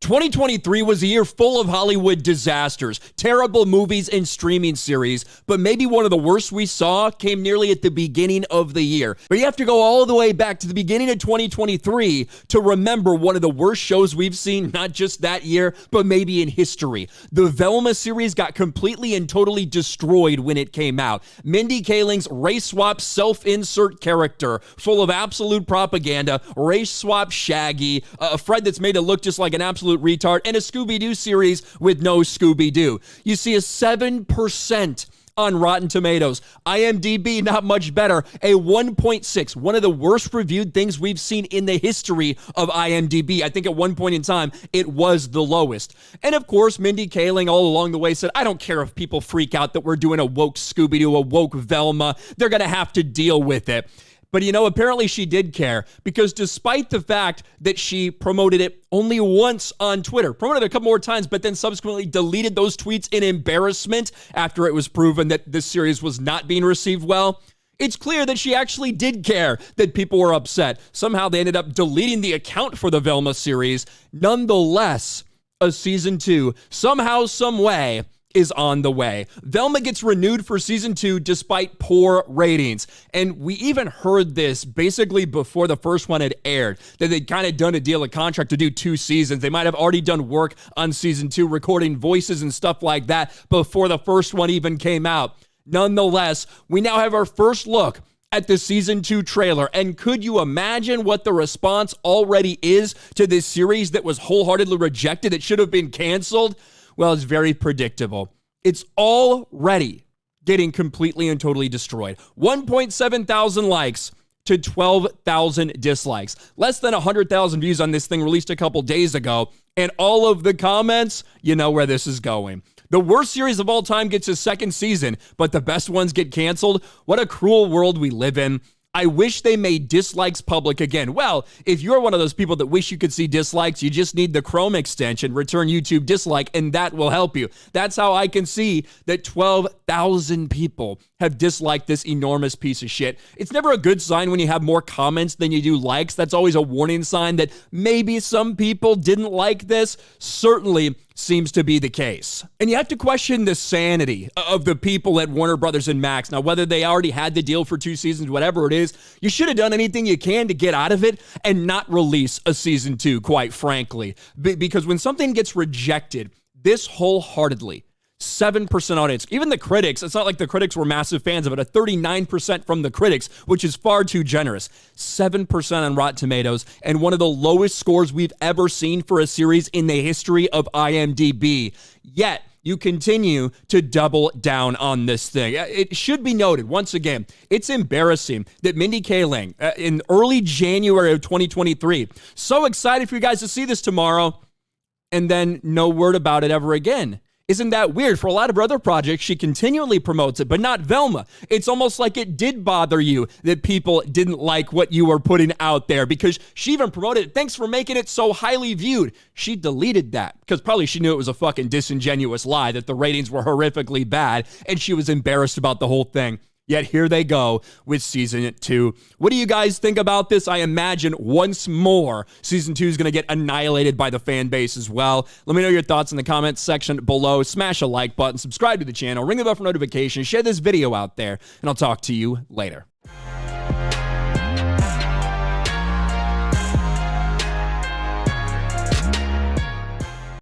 2023 was a year full of Hollywood disasters, terrible movies and streaming series, but maybe one of the worst we saw came nearly at the beginning of the year. But you have to go all the way back to the beginning of 2023 to remember one of the worst shows we've seen, not just that year, but maybe in history. The Velma series got completely and totally destroyed when it came out. Mindy Kaling's race swap self-insert character, full of absolute propaganda, race swap Shaggy, a Fred that's made to look just like an absolute retard, and a Scooby-Doo series with no Scooby-Doo. You see a 7% on Rotten Tomatoes. IMDb, not much better, a 1.6, one of the worst reviewed things we've seen in the history of IMDb. I think at one point in time, it was the lowest. And of course, Mindy Kaling all along the way said, I don't care if people freak out that we're doing a woke Scooby-Doo, a woke Velma. They're going to have to deal with it. But you know, apparently she did care, because despite the fact that she promoted it only once on Twitter, promoted it a couple more times, but then subsequently deleted those tweets in embarrassment after it was proven that this series was not being received well, it's clear that she actually did care that people were upset. Somehow they ended up deleting the account for the Velma series. Nonetheless, a season 2, somehow, some way, is on the way. Velma gets renewed for season 2 despite poor ratings. And we even heard this basically before the first one had aired, that they'd kind of done a deal, a contract to do 2 seasons. They might have already done work on season 2, recording voices and stuff like that before the first one even came out. Nonetheless, we now have our first look at the season 2 trailer. And could you imagine what the response already is to this series that was wholeheartedly rejected? It should have been canceled. Well, it's very predictable. It's already getting completely and totally destroyed. 1.7 thousand likes to 12,000 dislikes. Less than 100,000 views on this thing released a couple days ago. And all of the comments, you know where this is going. The worst series of all time gets a second season, but the best ones get canceled. What a cruel world we live in. I wish they made dislikes public again. Well, if you're one of those people that wish you could see dislikes, you just need the Chrome extension, return YouTube dislike, and that will help you. That's how I can see that 12,000 people have disliked this enormous piece of shit. It's never a good sign when you have more comments than you do likes. That's always a warning sign that maybe some people didn't like this. Certainly seems to be the case. And you have to question the sanity of the people at Warner Brothers and Max. Now, whether they already had the deal for 2 seasons, whatever it is, you should have done anything you can to get out of it and not release a season 2, quite frankly. Because when something gets rejected this wholeheartedly, 7% audience. Even the critics, it's not like the critics were massive fans of it. A 39% from the critics, which is far too generous. 7% on Rotten Tomatoes, and one of the lowest scores we've ever seen for a series in the history of IMDb. Yet, you continue to double down on this thing. It should be noted, once again, it's embarrassing that Mindy Kaling, in early January of 2023, so excited for you guys to see this tomorrow, and then no word about it ever again. Isn't that weird? For a lot of her other projects, she continually promotes it, but not Velma. It's almost like it did bother you that people didn't like what you were putting out there, because she even promoted it. Thanks for making it so highly viewed. She deleted that because probably she knew it was a fucking disingenuous lie, that the ratings were horrifically bad, and she was embarrassed about the whole thing. Yet here they go with season 2. What do you guys think about this? I imagine once more, season 2 is going to get annihilated by the fan base as well. Let me know your thoughts in the comments section below. Smash a like button, subscribe to the channel, ring the bell for notifications, share this video out there, and I'll talk to you later.